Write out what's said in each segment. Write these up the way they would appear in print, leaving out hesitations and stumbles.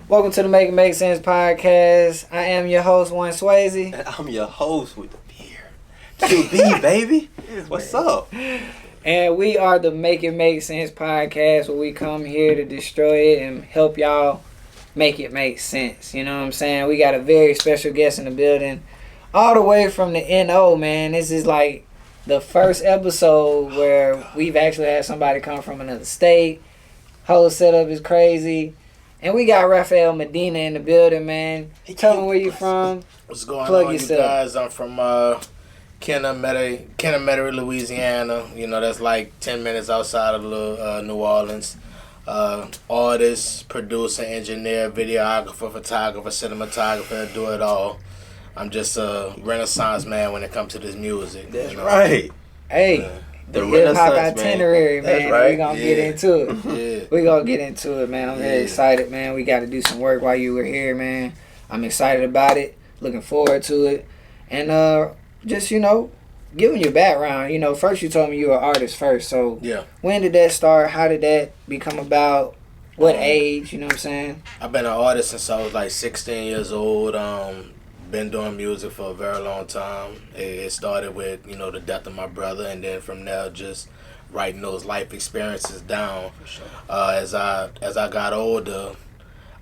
Welcome to the Make Sense podcast. I am your host, One Swayze. And I'm your host with the beer. QB, baby. What's up? And we are the Make Sense podcast, where we come here to destroy it and help y'all make it make sense. You know what I'm saying? We got a very special guest in the building, all the way from the NO, man. This is like the first episode where we've actually had somebody come from another state. Whole setup is crazy. And we got Rafael Medina in the building, man. Tell me where you from. What's going Plug on, yourself. you guys? I'm from Kennemery, Louisiana. You know, that's like 10 minutes outside of New Orleans. Artist, producer, engineer, videographer, photographer, cinematographer, do it all. I'm just a renaissance man when it comes to this music. That's right. Hey. The hip hop Renaissance itinerary, man. That's right. We're going to get into it. Yeah. We're going to get into it, man. I'm very excited, man. We got to do some work while you were here, man. I'm excited about it. Looking forward to it. And just, giving your background. First you told me you were an artist first. So Yeah. when did that start? How did that become about? What age? You know what I'm saying? I've been an artist since I was like 16 years old. Been doing music for a very long time. It started with, the death of my brother, and then from there just writing those life experiences down. For sure. As I got older,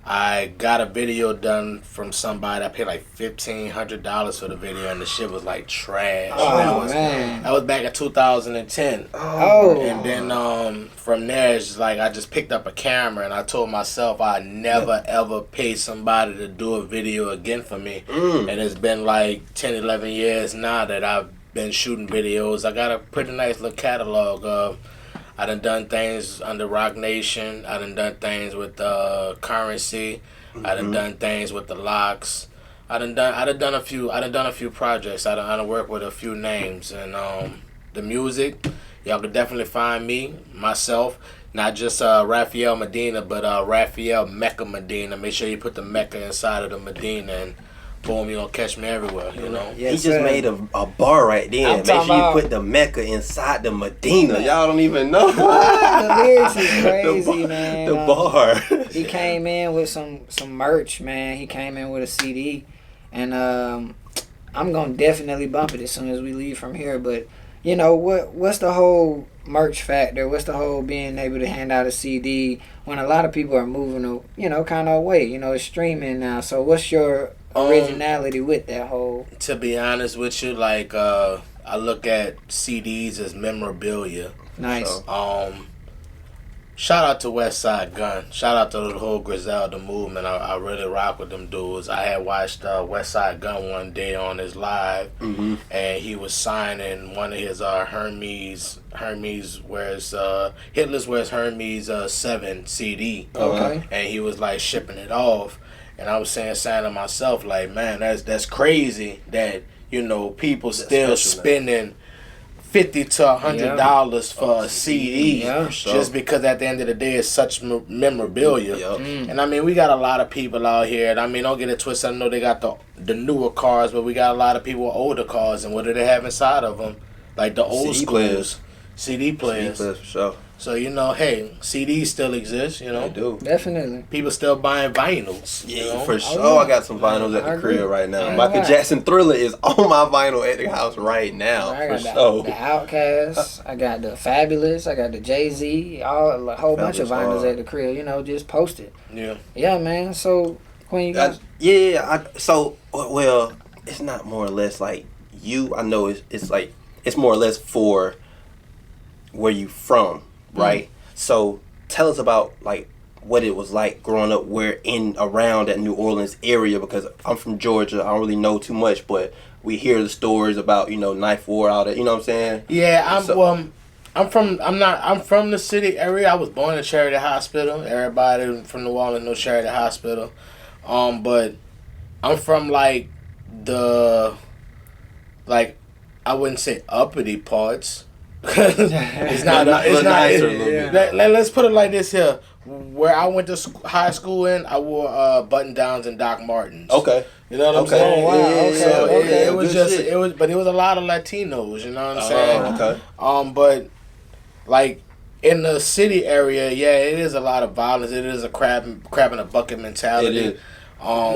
I got a video done from somebody. I paid like $1,500 for the video, and the shit was like trash. Oh, man. That was back in 2010. Oh. And then from there, it's just like I just picked up a camera and I told myself I'd never ever pay somebody to do a video again for me. And it's been like 10, 11 years now that I've been shooting videos. I got a pretty nice little catalog. I done things under Rock Nation. I done things with Currency. I done things with the Locks. I done a few projects. I done worked with a few names, and the music, y'all could definitely find myself, not just Rafael Medina, but Rafael Mecca Medina. Make sure you put the Mecca inside of the Medina, and boom, you gonna catch me everywhere. Yes, He just sir. made a bar right there. Make sure you put the Mecca inside the Medina. Y'all don't even know. The lyrics is crazy, man. The bar. He came in with some merch, man. He came in with a CD, and I'm gonna definitely bump it as soon as we leave from here. But what's the whole merch factor? What's the whole being able to hand out a CD when a lot of people are moving, kind of away? It's streaming now. So what's your originality with that whole? To be honest with you, like I look at CDs as memorabilia. Nice. So, Shout out to West Side Gun. Shout out to the whole Griselda movement. I really rock with them dudes. I had watched West Side Gun one day on his live, and he was signing one of his Hermes wears Hitler's wears Hermes 7 CD. Okay. And he was like shipping it off, and I was saying to myself, like, man, that's crazy that people still spending $50 to $100 for a CD, just because at the end of the day it's such memorabilia. And I mean, we got a lot of people out here, and I mean, don't get it twisted. I know they got the newer cars, but we got a lot of people with older cars, and what do they have inside of them? Like the old CD schools. players. CD players. for sure. So hey, CDs still exist. They do. Definitely. People still buying vinyls. For sure. yeah. I got some vinyls at I the agree. crib right now. Yeah. Michael Jackson Thriller is on my vinyl at the house right now. I For got sure. the Outkast, I got the Fabulous, I got the Jay-Z, a whole bunch of Fabulous vinyls hard. at the crib, just posted. Yeah. Yeah, man. So when you guys, Well, it's not more or less like you. I know it's like it's more or less for where you from, right? So tell us about like what it was like growing up around that New Orleans area, because I'm from Georgia. I don't really know too much, but we hear the stories about Knife War, all that. You know what I'm saying? Yeah, I'm from the city area. I was born in Charity Hospital. Everybody from New Orleans knows Charity Hospital. But I'm from I wouldn't say uppity parts. It's not nicer a little bit. Let's put it like this here. Where I went to high school I wore button downs and Doc Martens. Okay. You know what I'm Okay. saying? Oh, wow. Okay, So okay. it was Good just shit. but it was a lot of Latinos. You know what I'm saying? Okay. But like in the city area, yeah, it is a lot of violence. It is a crab in a bucket mentality. It is.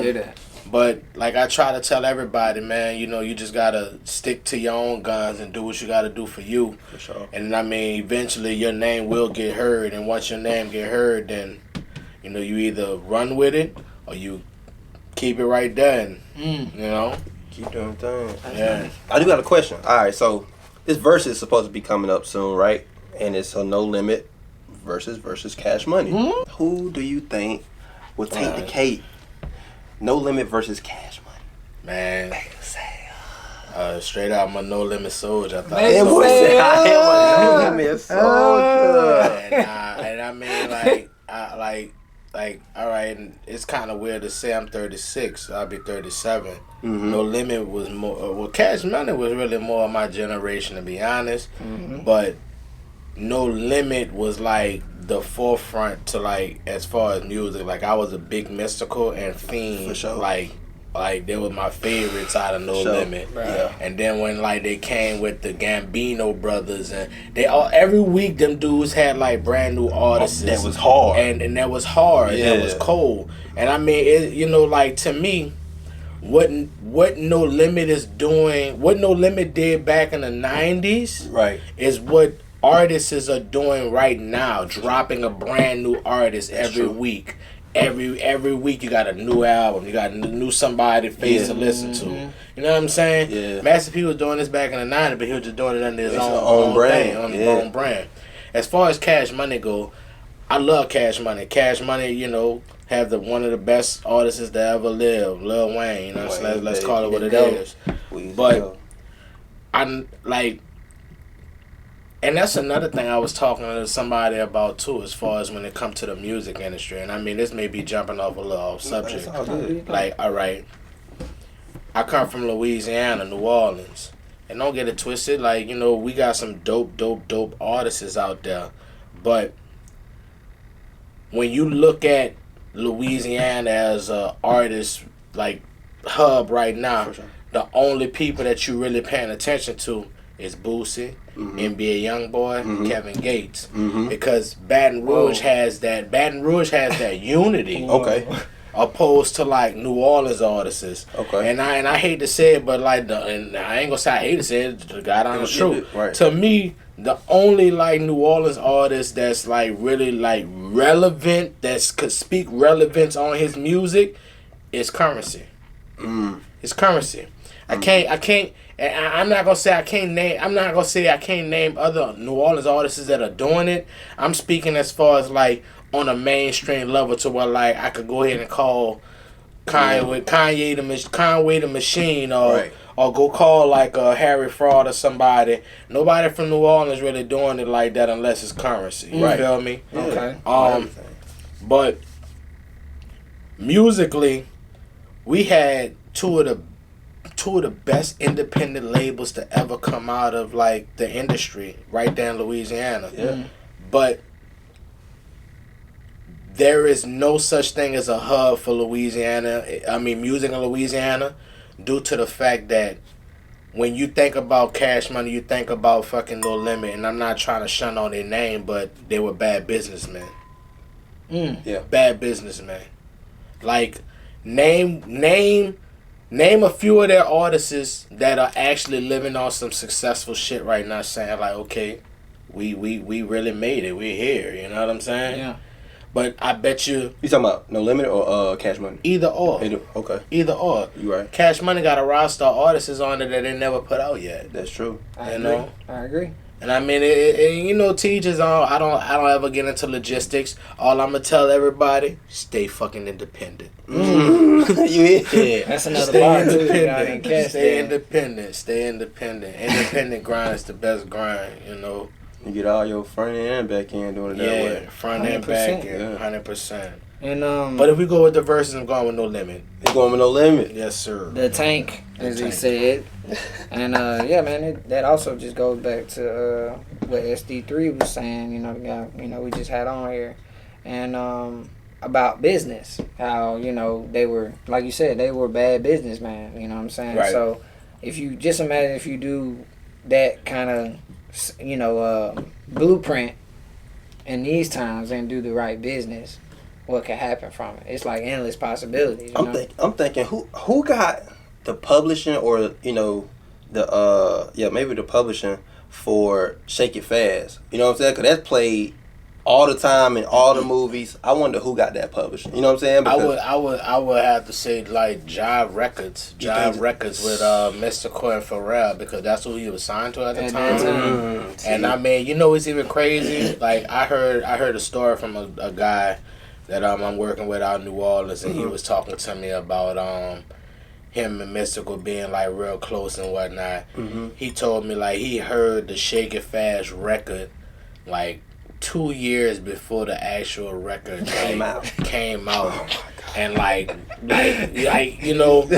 Hear that. But like I try to tell everybody, man, you know, you just gotta stick to your own guns and do what you gotta do for you. For sure. And I mean, eventually your name will get heard, and once your name get heard, then you know you either run with it or you keep it right there, and you know, Keep doing things. yeah. I do got a question. All right, so this verse is supposed to be coming up soon, right? And it's a No Limit versus Cash Money. Who do you think will take the cake? No Limit versus Cash Money. Man, straight out my No Limit soldier. I thought Man, it was say, I am a No Limit soldier. and I mean, like, all right, and it's kind of weird to say I'm 36. I'll be 37. No Limit was more. Well, Cash Money was really more of my generation, to be honest. But No Limit was like the forefront to like as far as music. Like I was a big Mystical and Fiend. For sure. Like they were my favorites out of No Sure. Limit. Yeah. And then when like they came with the Gambino brothers, and they all every week them dudes had like brand new artists. That was hard. And that was hard. Yeah. That was cold. And I mean, it, you know, like to me, what No Limit is doing, what No Limit did back in the 90s, Right. is what artists are doing right now, dropping a brand new artist every true. week. Every week you got a new album, you got a new somebody face to listen to. You know what I'm saying? Yeah. Master P was doing this back in the 90s, but he was just doing it under his It's own brand. thing, on his Yeah. own brand. As far as Cash Money go, I love Cash Money. Cash Money, you know, have one of the best artists that ever lived, Lil Wayne. You know, so Wayne, let's call it what it baby. is. We But go. I'm like, and that's another thing I was talking to somebody about too, as far as when it comes to the music industry. And I mean, this may be jumping off a little off subject. It's all good. Like, all right, I come from Louisiana, New Orleans, and don't get it twisted. Like, you know, we got some dope artists out there, but when you look at Louisiana as a artist like hub right now, For sure. the only people that you really paying attention to is Boosie, NBA YoungBoy, Kevin Gates, because Baton Rouge has that unity. Okay. Opposed to like New Orleans artists. Okay. And I hate to say it, but like and I ain't gonna say I hate to say it, the God honest Yeah, truth. right. To me, the only like New Orleans artist that's like really like relevant, that could speak relevance on his music is Currency. It's Currency. I can't and I'm not gonna say I can't name other New Orleans artists that are doing it. I'm speaking as far as like on a mainstream level to where like I could go ahead and call Conway the Machine, or Right. or go call like Harry Fraud or somebody. Nobody from New Orleans really doing it like that unless it's Currency. You Right. feel me? Okay. But musically, we had two of the best independent labels to ever come out of like the industry right there in Louisiana. Yeah. But there is no such thing as a hub for Louisiana. I mean, music in Louisiana, due to the fact that when you think about Cash Money, you think about fucking No Limit. And I'm not trying to shun on their name, but they were bad businessmen. Yeah. Bad businessmen. Like, name a few of their artists that are actually living on some successful shit right now, saying like, okay, we really made it. We're here. You know what I'm saying? Yeah. But I bet you You talking about No Limit or Cash Money? either or. Okay. Either or. You right. Cash Money got a roster of artists on it that they never put out yet. That's true. I You agree. know? I agree. And I mean, you know, teachers on. I don't ever get into logistics. All I'm gonna tell everybody: stay fucking independent. You hear? Yeah, That's another stay bar, too, y'all didn't independent. catch Stay that. independent. Stay independent. Independent grind is the best grind. You know. You get all your front end and back end doing it that Yeah, way. front and back 100%. end, Yeah. 100%. And But if we go with the verses, I'm going with No Limit. It's going with No Limit. Yes, sir. the tank, as The he tank. said. And yeah, man, that also just goes back to what SD3 was saying. You know, the guy, you know, we just had on here, and about business. How, you know, they were, like you said, they were bad businessmen. You know what I'm saying? Right. So if you just imagine if you do that kind of, you know, blueprint in these times and do the right business, what could happen from it? It's like endless possibilities. I'm thinking who got the publishing or maybe the publishing for Shake It Fast. You know what I'm saying? Because that's played all the time in all the movies. I wonder who got that publishing. You know what I'm saying? Because I would have to say like Jive Records with Mystical and Pharrell, because that's who he was signed to at the time. And I mean, it's even crazy. Like I heard a story from a guy that I'm working with out in New Orleans, and he was talking to me about him and Mystical being like real close and whatnot. He told me like he heard the Shake It Fast record like 2 years before the actual record came out. And like Mystical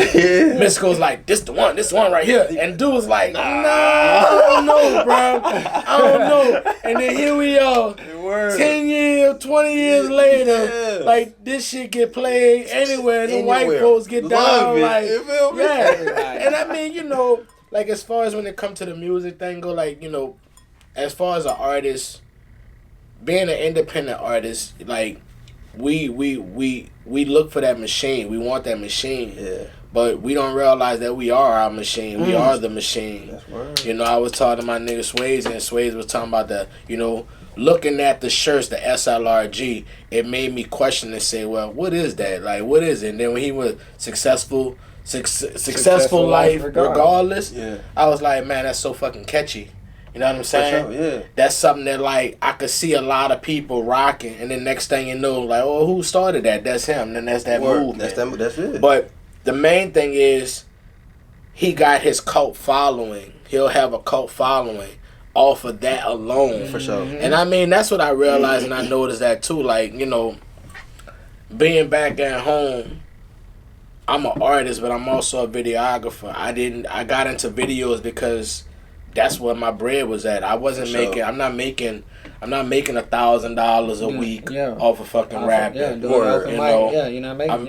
was like, this the one right here. And dude was like, I don't know, bro. I don't know. And then here we are, 10 years, 20 years later, like this shit get played anywhere. The white folks get down, like, And I mean, like as far as when it comes to the music thing go, like, as far as an artist, being an independent artist, like we look for that machine. We want that machine. Yeah. But we don't realize that we are our machine. We are the machine. That's right. I was talking to my nigga Swayze, and Swayze was talking about the, looking at the shirts, the SLRG, it made me question and say, well, what is that? Like, what is it? And then when he was successful life regardless, I was like, man, that's so fucking catchy. You know what I'm saying? For sure, yeah. That's something that, like, I could see a lot of people rocking, and then next thing you know, like, oh, who started that? That's him. Then that's that movement. That's it. But the main thing is, he got his cult following. He'll have a cult following off of that alone. For sure. And I mean, that's what I realized, and I noticed that too. Like, being back at home, I'm an artist, but I'm also a videographer. I got into videos because that's where my bread was at. I wasn't making. I'm not making $1,000 a week off of fucking rapping.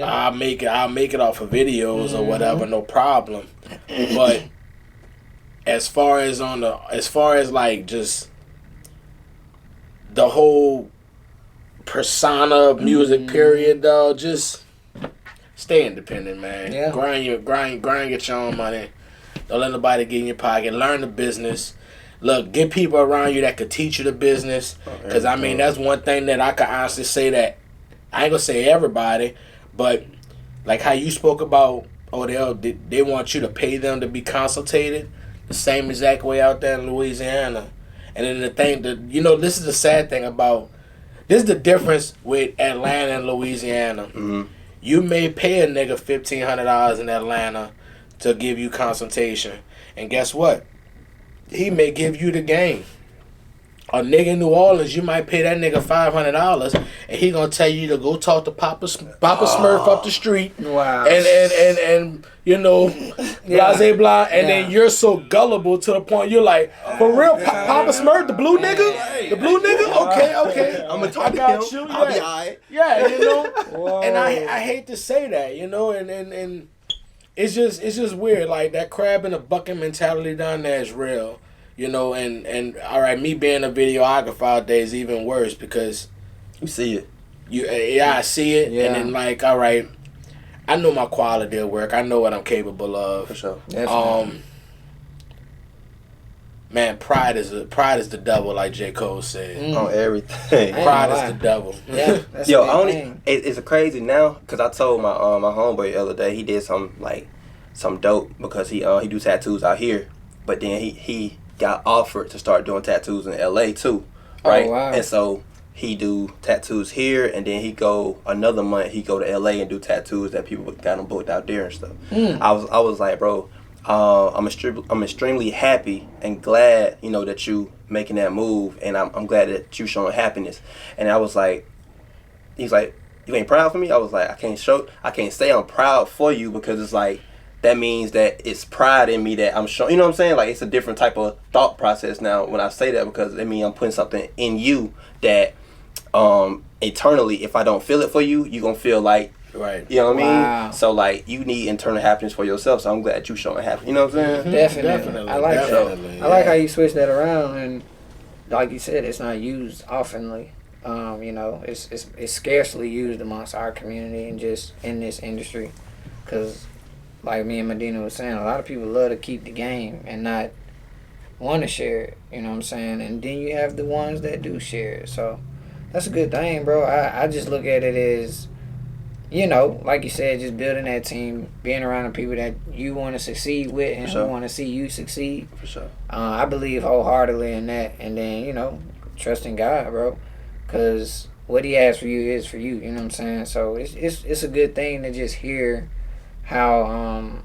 I'll make it off of videos or whatever, no problem. But as far as like just the whole persona of music, period, though, just stay independent, man. Yeah. Grind, get your own money. Don't let nobody get in your pocket. Learn the business. Look, get people around you that could teach you the business. Because, I mean, that's one thing that I could honestly say that, I ain't going to say everybody, but like how you spoke about, they want you to pay them to be consultated. The same exact way out there in Louisiana. And then the thing that, this is the sad thing about, this is the difference with Atlanta and Louisiana. Mm-hmm. You may pay a nigga $1,500 in Atlanta to give you consultation. And guess what? He may give you the game. A nigga in New Orleans, you might pay that nigga $500 and he gonna tell you to go talk to Papa Smurf up the street. Wow. And blase blah. And then you're so gullible to the point you're like, for real, Papa Smurf, the blue nigga? The blue nigga? Okay. I'm gonna talk to him. I'll be alright. Yeah, And I hate to say that, and it's just weird. Like that crab in a bucket mentality down there is real. And all right, me being a videographer out there is even worse because you see it. I see it, and then like, all right, I know my quality of work. I know what I'm capable of. For sure. Man, pride is the devil, like J. Cole said. On everything. Pride is the devil. Yeah. It's crazy now because I told my homeboy the other day he did some dope because he do tattoos out here, but then he got offered to start doing tattoos in LA too, right? Oh, wow. And so he do tattoos here, and then another month he go to LA and do tattoos that people got him booked out there and stuff. I was like, bro, I'm extremely happy and glad that you making that move, and I'm glad that you showing happiness. And I was like, he's like, you ain't proud for me? I was like, I can't say I'm proud for you because it's like, that means that it's pride in me that I'm showing. You know what I'm saying? Like, it's a different type of thought process now when I say that because it means I'm putting something in you that eternally, if I don't feel it for you, you're going to feel like, right. You know what I mean? So, like, you need internal happiness for yourself, so I'm glad you showing happiness. You know what I'm saying? Definitely. I like that. I like how you switch that around, and like you said, it's not used oftenly. You know, it's scarcely used amongst our community and just in this industry, because like me and Medina was saying, a lot of people love to keep the game and not want to share it. You know what I'm saying? And then you have the ones that do share it. So that's a good thing, bro. I just look at it as, you know, like you said, just building that team, being around the people that you want to succeed with and who want to see you succeed. For sure. I believe wholeheartedly in that. And then, you know, trusting God, bro. Because what he has for you is for you. You know what I'm saying? So it's a good thing to just hear how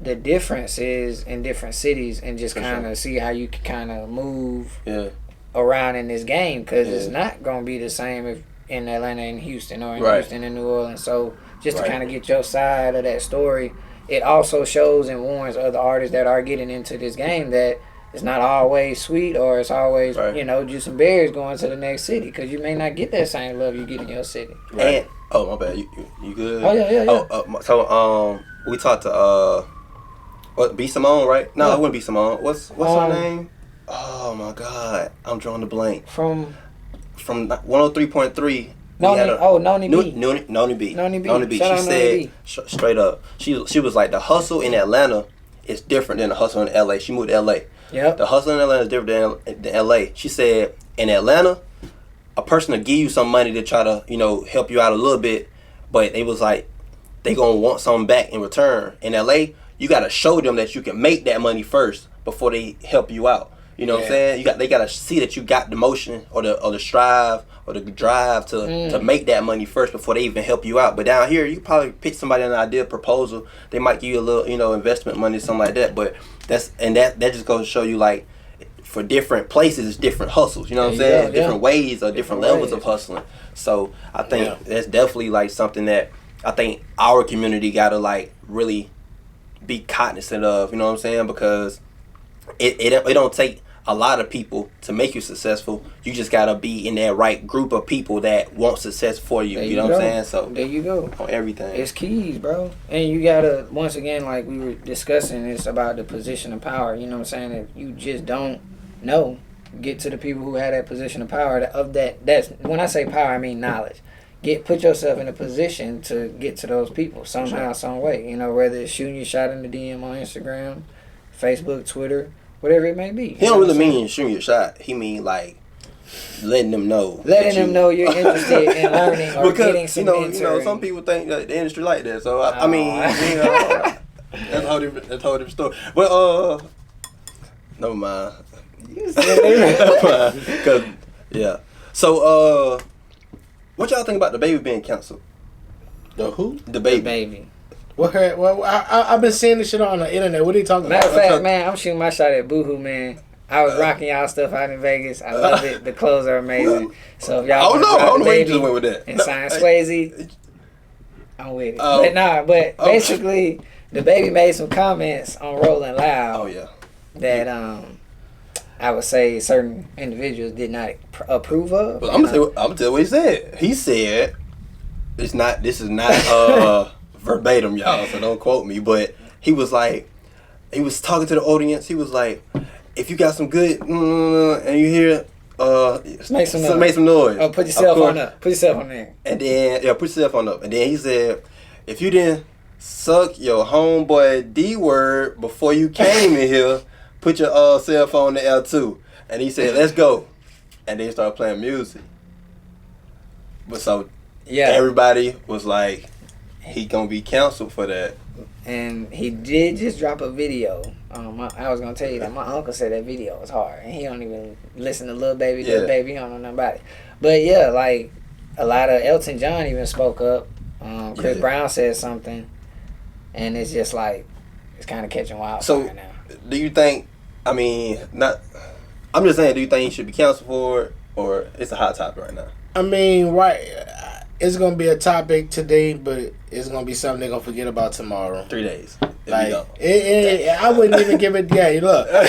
the difference is in different cities and just kind of see how you can kind of move around in this game, because it's not going to be the same if in Atlanta and Houston or in Houston and New Orleans. So just to kind of get your side of that story, it also shows and warns other artists that are getting into this game that it's not always sweet or it's always, you know, juice and berries going to the next city, because you may not get that same love you get in your city. And, oh, my bad. You good? Oh, yeah. So, we talked to, B. Simone, right? No, it wouldn't be Simone. What's her name? Oh, my God. I'm drawing the blank. From 103.3. Noni B. Noni B. Noni B. She said, straight up, she was like, the hustle in Atlanta is different than the hustle in LA. She moved to LA. Yep. The hustle in Atlanta is different than LA. She said, in Atlanta, a person will give you some money to try to, you know, help you out a little bit, but it was like, they gonna want something back in return. In LA, you gotta show them that you can make that money first before they help you out. You know what I'm saying? They gotta see that you got the motion or the strive or the drive to make that money first before they even help you out. But down here, you probably pitch somebody an idea, proposal. They might give you a little, you know, investment money, something like that. But that just goes to show you, like, for different places, it's different hustles. You know what I'm saying? Different ways or different levels of hustling. So I think that's definitely like something that I think our community gotta like really be cognizant of. You know what I'm saying? Because it don't take a lot of people to make you successful. You just gotta be in that right group of people that want success for you. You know what I'm saying? So there you go. On everything. It's keys, bro. And you gotta, once again, like we were discussing, it's about the position of power. You know what I'm saying? If you just don't know, get to the people who have that position of power. That's when I say power, I mean knowledge. Put yourself in a position to get to those people somehow, some way. You know, whether it's shooting your shot in the DM on Instagram, Facebook, Twitter, whatever it may be. He don't really mean shooting your shot. He mean like letting them know. Letting them know you're interested in learning or getting some you know, some people think that the industry like that. So I mean, you know, that's a whole different story. But never mind. Cause So what y'all think about the baby being canceled? The who? The baby. The baby. Well, I've been seeing this shit on the internet. What are you talking about? Matter of fact, man, I'm shooting my shot at Boohoo, man. I was rocking y'all stuff out in Vegas. I love it. The clothes are amazing. So if y'all I don't know where you just went with that. And sign Swayze, I'm with it. But basically, the baby made some comments on Rolling Loud. Oh yeah. That I would say certain individuals did not approve of. Well, I'm gonna tell you what he said. He said, "This is not verbatim, y'all. So don't quote me." But he was like, he was talking to the audience. He was like, "If you got some good and you hear, make some noise. Oh, put yourself on up. Put yourself on there." And then put yourself on up. And then he said, "If you didn't suck your homeboy D word before you came in here, put your cell phone in L2." And he said, "Let's go." And then he started playing music. But so everybody was like, he gonna be canceled for that. And he did just drop a video. I was gonna tell you that my uncle said that video was hard, and he don't even listen to Lil Baby. Lil Baby, he don't know nothing about it. But yeah, like a lot of Elton John even spoke up. Chris Brown said something, and it's just like it's kind of catching wildfire now. Do you think? I mean, not. I'm just saying. Do you think he should be canceled for it, or it's a hot topic right now? I mean, it's gonna be a topic today, but it's gonna be something they're gonna forget about tomorrow. 3 days. Like, I wouldn't even give it. Yeah, look, a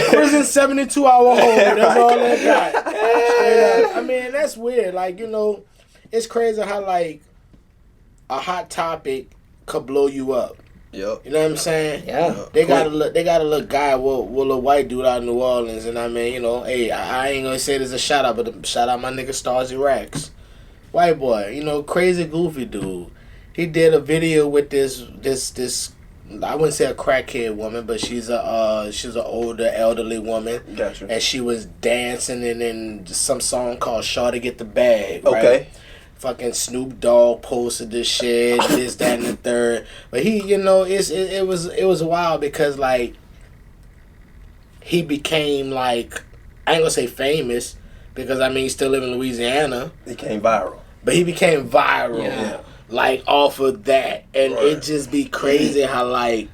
prison 72-hour hold. That's all they got. Straight up. I mean, that's weird. Like, you know, it's crazy how like a hot topic could blow you up. Yep. You know what I'm saying? Yeah. They got a little guy with a white dude out in New Orleans, and I mean, you know, hey, I ain't gonna say there's a shout out, but shout out my nigga Starzy Rex, white boy, you know, crazy goofy dude. He did a video with this I wouldn't say a crackhead woman, but she's an older elderly woman. Gotcha. And she was dancing in some song called "Shawty Get the Bag." Right? Okay. Fucking Snoop Dogg posted this shit, this, that, and the third. But he, you know, it was wild because like he became like, I ain't gonna say famous because I mean he still live in Louisiana. He came viral. But he became viral. Yeah. Like off of that, and Right. it just be crazy how like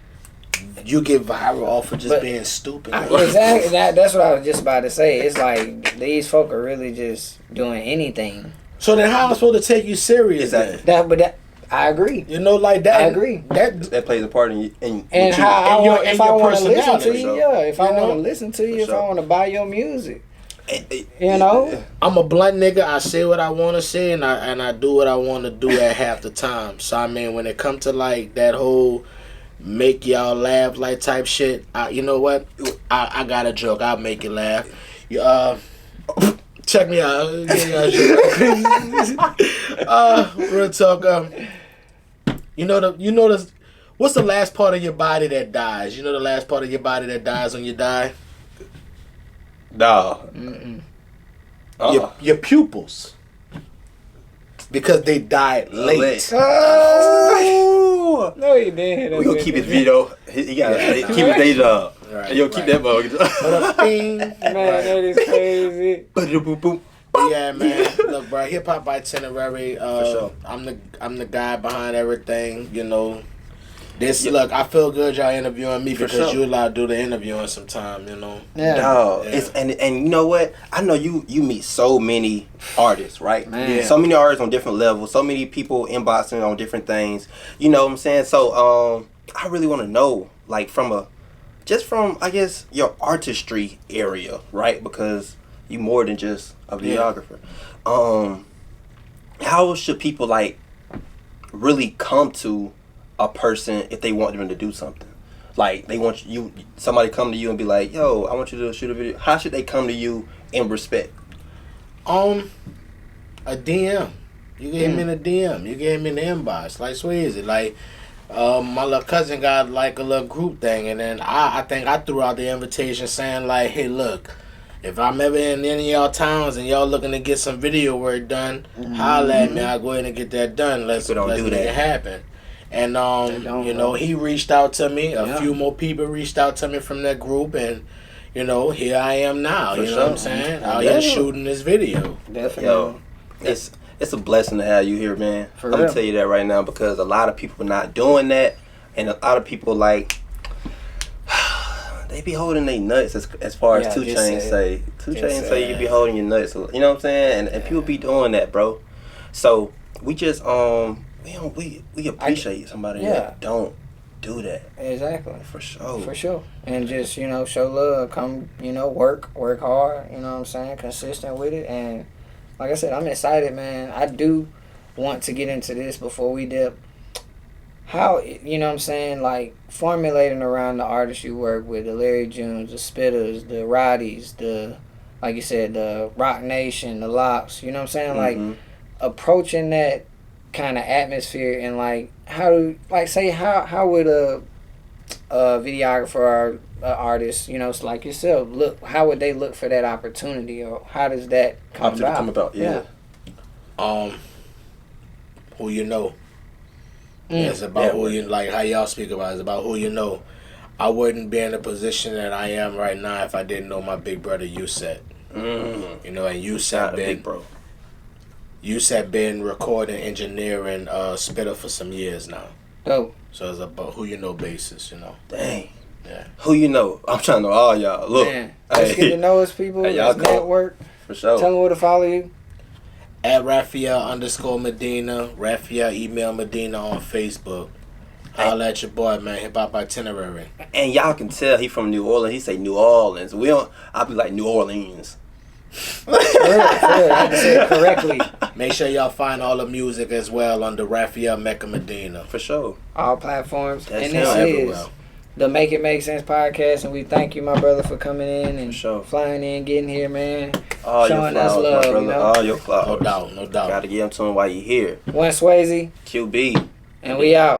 you get viral off of just being stupid. Exactly. That's what I was just about to say. It's like these folk are really just doing anything. So then, how am I supposed to take you serious? Exactly. Then? I agree. You know, like that. I agree. That plays a part in And what how and if your I want to listen to personality, you, yeah. If I You know? want to listen to you, For if I sure. want to buy your music, you you know. I'm a blunt nigga. I say what I want to say, and I do what I want to do at half the time. So I mean, when it comes to like that whole make y'all laugh like type shit, you know what? I got a joke. I'll make you laugh. Check me out. Real talk. You know the what's the last part of your body that dies? You know the last part of your body that dies when you die? Nah. Your pupils. Because they died late. Oh, no, he didn't. We gonna keep his video. He gotta keep his day job. Right, Yo, keep that bug. Man, that is crazy. Boom. Yeah, man. Look, bro, hip hop itinerary. sure. I'm the guy behind everything. You know, look. I feel good y'all interviewing me because sure. you allowed to do the interviewing sometime. You know. Yeah. Dog, Yeah. it's and you know what? I know you meet so many artists, right? Man. Yeah. So many artists on different levels. So many people inboxing on different things. You know what I'm saying? So I really want to know, like, from I guess your artistry area, right? Because you more than just a videographer. How should people like really come to a person if they want them to do something? Like they want somebody come to you and be like, "Yo, I want you to shoot a video." How should they come to you in respect? A DM. You get him in a DM. You get him in the inbox. Like Sweezy. Like my little cousin got like a little group thing, and then I think I threw out the invitation saying like, "Hey, look, if I'm ever in any of y'all towns and y'all looking to get some video work done, holla at me. I'll go ahead and get that done. Let's People don't do make that. it happen." And you know, he reached out to me. A few more people reached out to me from that group, and you know, here I am now. For you know sure. what I'm saying? Out here shooting this video. Definitely. Yo, it's a blessing to have you here, man. For I'm gonna real. tell you that right now because a lot of people not doing that, and a lot of people like they be holding their nuts as far as Yeah, 2 just Chainz say say. 2 Just Chainz say say you it. be holding your nuts. You know what I'm saying? And people be doing that, bro. So we just we appreciate somebody that don't do that Exactly. for sure. For sure. And just, you know, show love. Come, you know, work hard. You know what I'm saying? Consistent with it. And like I said, I'm excited, man. I do want to get into this before we dip. How, you know what I'm saying? Like, formulating around the artists you work with, the Larry Junes, the Spitters, the Roddies, like you said, the Rock Nation, the Locks. You know what I'm saying? Like, approaching that kind of atmosphere and like how would a videographer or a artist, you know, like yourself, how would they look for that opportunity, or how does that come about? Yeah. Who you know. It's about who you, like how y'all speak about it. It's about who you know. I wouldn't be in the position that I am right now if I didn't know my big brother Yusef. You know, and Yusef been recording, engineering, Spitter for some years now. Dope. So it's about who you know basis, you know. Dang. Yeah. Who you know? I'm trying to know all y'all. Look. Man, let's get to know us, people. Hey, y'all Let's come. network. For sure. Tell them where to follow you. At Rafael_Medina. Rafael email Medina on Facebook. Holla at your boy, man. Hip Hop Itinerary. And y'all can tell he from New Orleans. He say New Orleans. I'll be like New Orleans. For real, I had to say it correctly. Make sure y'all find all the music as well under Rafael Medina. For sure. All platforms. That's and this everywhere. is the Make It Make Sense podcast, and we thank you, my brother, for coming in and sure. flying in, getting here, man. All your Showing flowers, us love, my brother. you know? All your flowers. No doubt. Gotta give them to him while you here. One Swayze, QB. and we out.